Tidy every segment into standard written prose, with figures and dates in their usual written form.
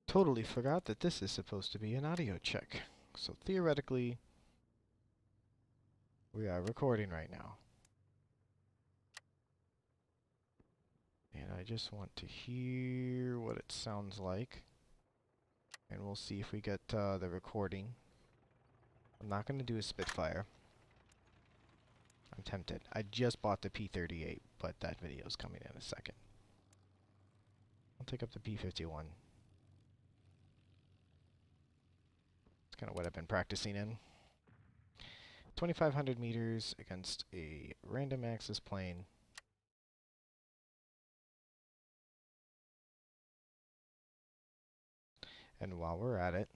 Totally forgot that this is supposed to be an audio check. So theoretically, we are recording right now. And I just want to hear what it sounds like. And we'll see if we get the recording. I'm not going to do a Spitfire. I'm tempted. I just bought the P38, but that video is coming in a second. I'll take up the P51. It's kind of what I've been practicing in. 2,500 meters against a random axis plane. And while we're at it,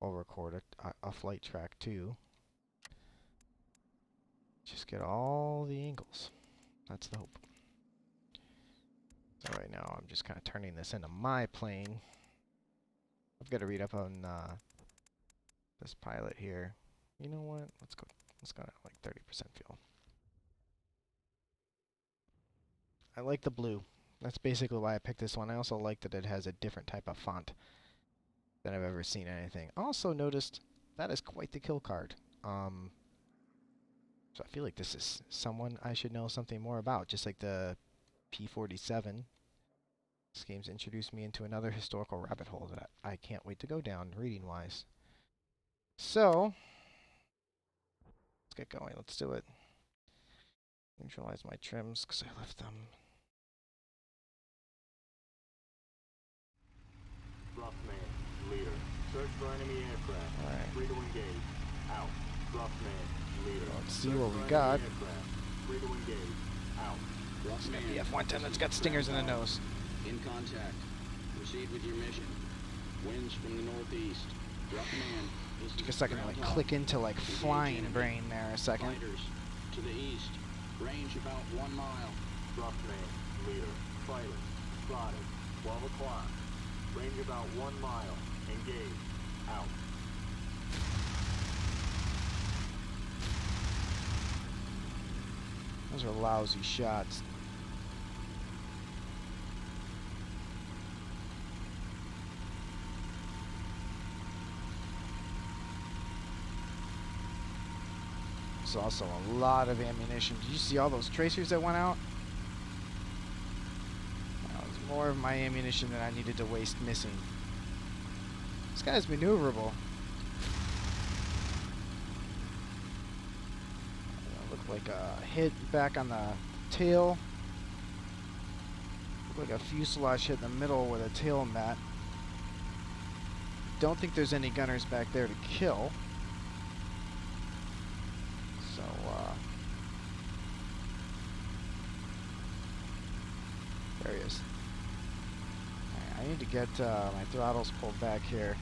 I'll record a flight track too. Just get all the angles. That's the hope. So right now I'm just kind of turning this into my plane. I've got to read up on this pilot here. You know what? Let's go at like 30% fuel. I like the blue. That's basically why I picked this one. I also like that it has a different type of font than I've ever seen in anything. Also noticed that is quite the kill card. So I feel like this is someone I should know something more about, just like the P47. This game's introduced me into another historical rabbit hole that I can't wait to go down, reading-wise. So, let's get going. Let's do it. Neutralize my trims, because I left them. Roughman, leader. Search for enemy aircraft. All right. Free to engage. Out. Roughman, leader. Let's see what we got. Free to engage. Out. Roughman, the F-110 that's got stingers in the nose. In contact. Proceed with your mission. Winds from the northeast. Roughman. Took a second to like click into like flying brain there a second. Fighters to the east. Range about 1 mile. Roughman, leader. Fighters. Spotted. 12 o'clock. Range about 1 mile. Engage. Out. Those are lousy shots. There's also a lot of ammunition. Did you see all those tracers that went out? That was more of my ammunition than I needed to waste missing. This guy's maneuverable. Looked like a hit back on the tail. Looked like a fuselage hit in the middle where the tail met. Don't think there's any gunners back there to kill. So, there he is. Right, I need to get my throttles pulled back here.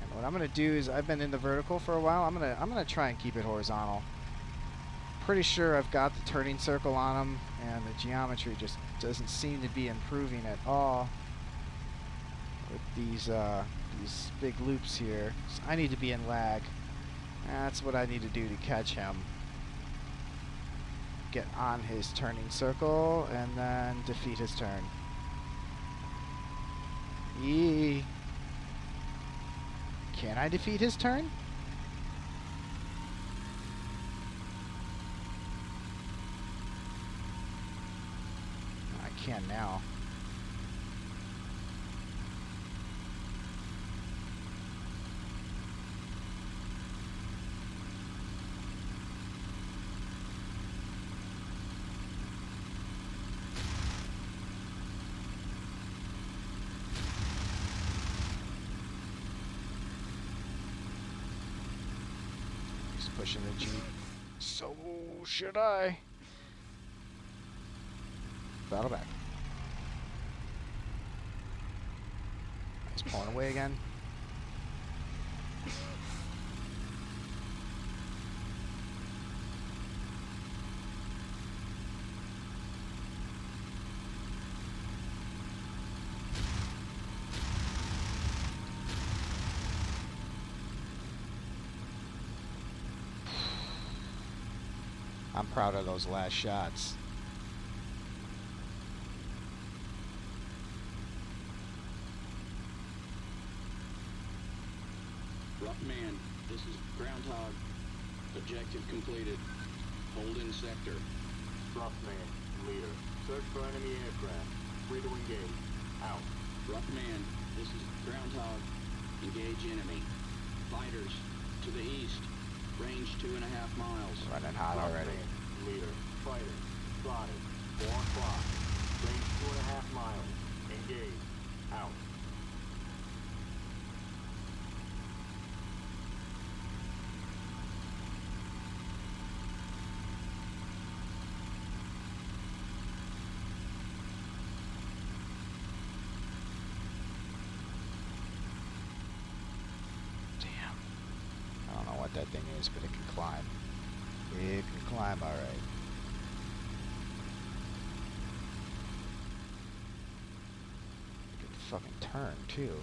And what I'm gonna do is, I've been in the vertical for a while. I'm gonna try and keep it horizontal. Pretty sure I've got the turning circle on them, and the geometry just doesn't seem to be improving at all with these big loops here. So I need to be in lag. That's what I need to do to catch him. Get on his turning circle and then defeat his turn. Yee. Can I defeat his turn? I can now. Pushing the Jeep. So should I? Throttle back. He's pulling away again. I'm proud of those last shots. Rough man, this is Groundhog. Objective completed. Hold in sector. Rough man, leader. Search for enemy aircraft. Free to engage. Out. Rough man, this is Groundhog. Engage enemy. Fighters, to the east. Range 2.5 miles. Running hot Rough already. man, leader. Fighter. Spotted. 4 o'clock. Range 2.5 miles. Engage. Out. Damn. I don't know what that thing is, but it can climb. It can climb alright. It can fucking turn too.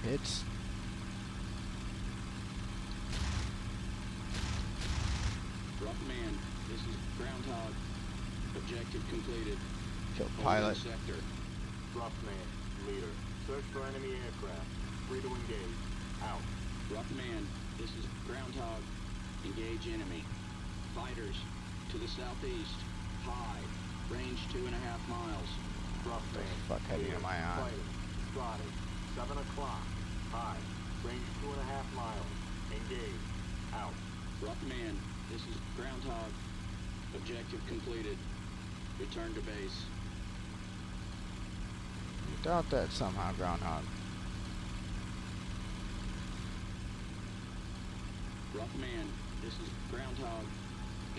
It's Rough man, this is Groundhog. Objective completed. killed Hold in pilot. sector. Rough man, leader. Search for enemy aircraft. Free to engage. Out. Rough man, this is Groundhog. Engage enemy. Fighters, to the southeast. High. Range 2.5 miles. Rough man. Fuck heading leader. am I on? Fighter. Spotted. 7 o'clock. High. Range 2.5 miles. Engage. Out. Rough man, this is Groundhog. Objective completed. Return to base. Doubt that somehow, Groundhog. Rough man, this is Groundhog.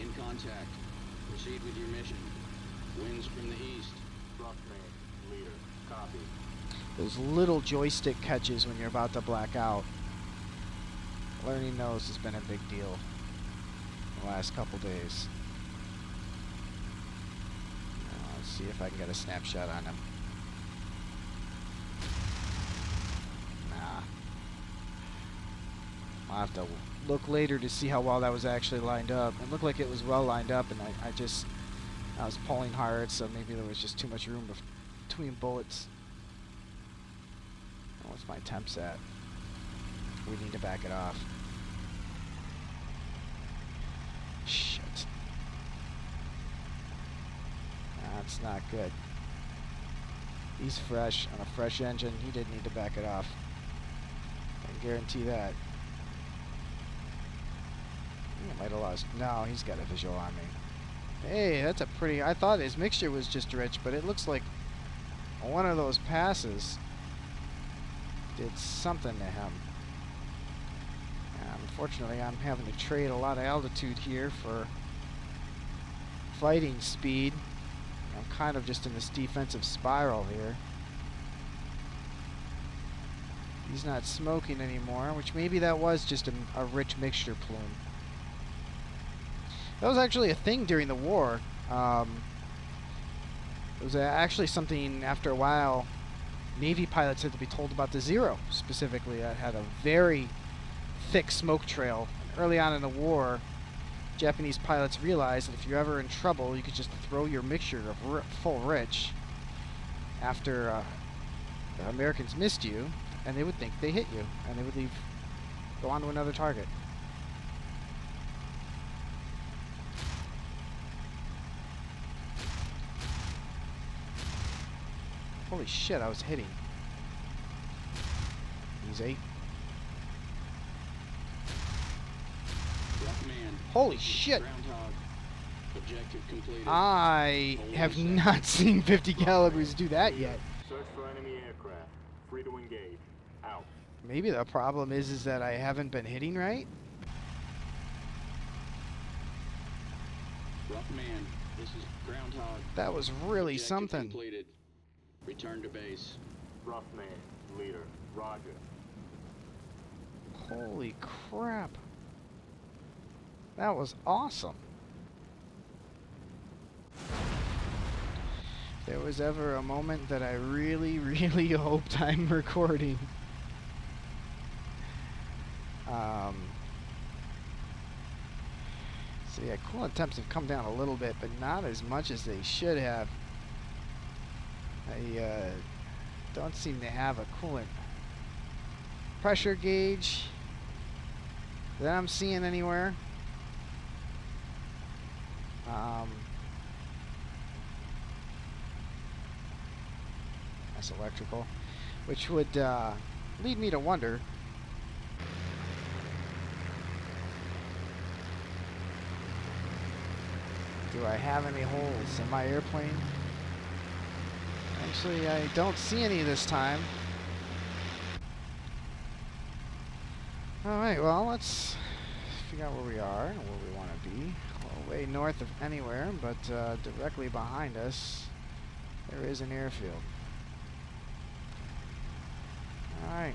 In contact. Proceed with your mission. Winds from the east. Rough man, leader. Copy. Those little joystick catches when you're about to black out. Learning those has been a big deal the last couple days. Now, let's see if I can get a snapshot on him. Nah. I'll have to look later to see how well that was actually lined up. It looked like it was well lined up, and I was pulling hard, so maybe there was just too much room between bullets. What's my temps at? We need to back it off. Shit. That's not good. He's fresh, on a fresh engine. He didn't need to back it off. I can guarantee that. He might have lost. No, he's got a visual on me. Hey, that's a pretty... I thought his mixture was just rich, but it looks like one of those passes did something to him. Unfortunately, I'm having to trade a lot of altitude here for fighting speed. I'm kind of just in this defensive spiral here. He's not smoking anymore, which maybe that was just a rich mixture plume. That was actually a thing during the war. It was actually something after a while Navy pilots had to be told about the Zero, specifically. It had a very thick smoke trail. And early on in the war, Japanese pilots realized that if you're ever in trouble, you could just throw your mixture of full rich after the Americans missed you, and they would think they hit you, and they would go on to another target. Holy shit, I was hitting. Easy. Rough man. Holy This is shit. Groundhog. Objective completed. I have not seen 50 calibers do that yet. Search for enemy aircraft. Free to engage. Out. Maybe the problem is that I haven't been hitting right. Rough man. This is Groundhog. That was really Objective something. Completed. Return to base. Rough man, leader. Roger. Holy crap. That was awesome. If there was ever a moment that I really, really hoped I'm recording. So yeah, coolant temps have come down a little bit, but not as much as they should have. I don't seem to have a coolant pressure gauge that I'm seeing anywhere. That's electrical, which would lead me to wonder, do I have any holes in my airplane? Actually, I don't see any this time. Alright, well, let's figure out where we are and where we want to be. Well, way north of anywhere, but directly behind us, there is an airfield. Alright.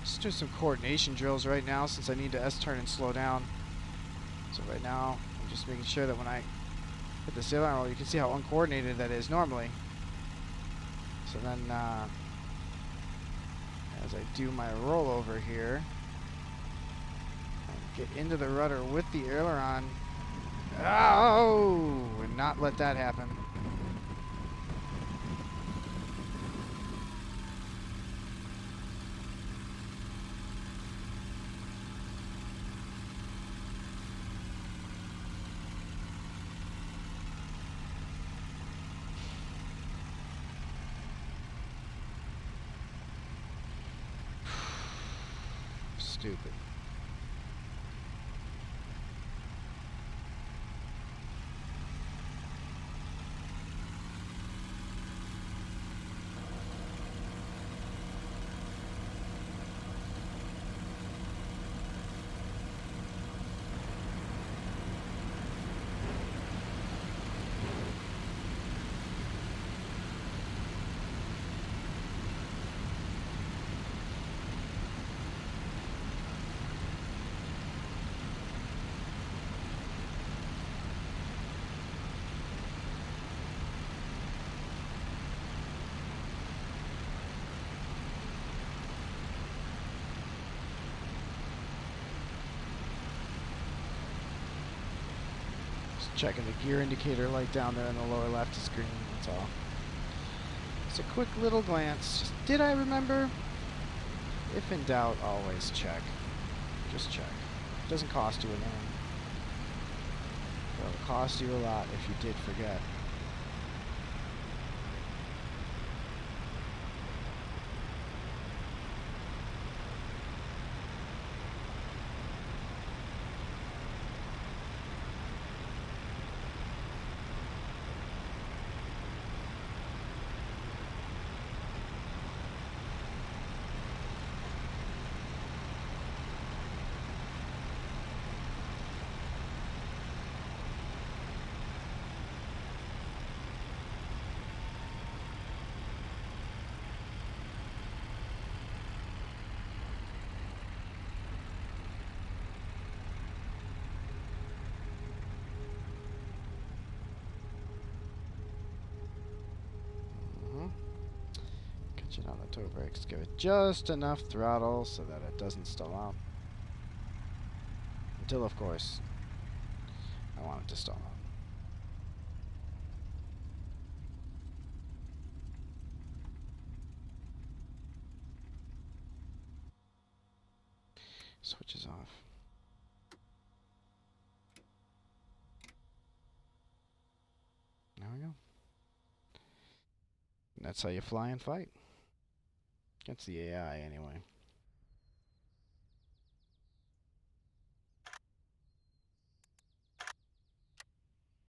Just do some coordination drills right now since I need to S-turn and slow down. So right now, I'm just making sure that when I hit the sail arm roll, you can see how uncoordinated that is normally. So then, as I do my rollover here, I get into the rudder with the aileron. Oh! And not let that happen. Stupid. Checking the gear indicator light down there in the lower left is green, that's all. Just a quick little glance. Just, did I remember? If in doubt, always check. Just check. It doesn't cost you anything. It'll cost you a lot if you did forget. Catch it on the toe brakes. Give it just enough throttle so that it doesn't stall out. Until, of course, I want it to stall out. Switches off. There we go. And that's how you fly and fight. Against the AI, anyway.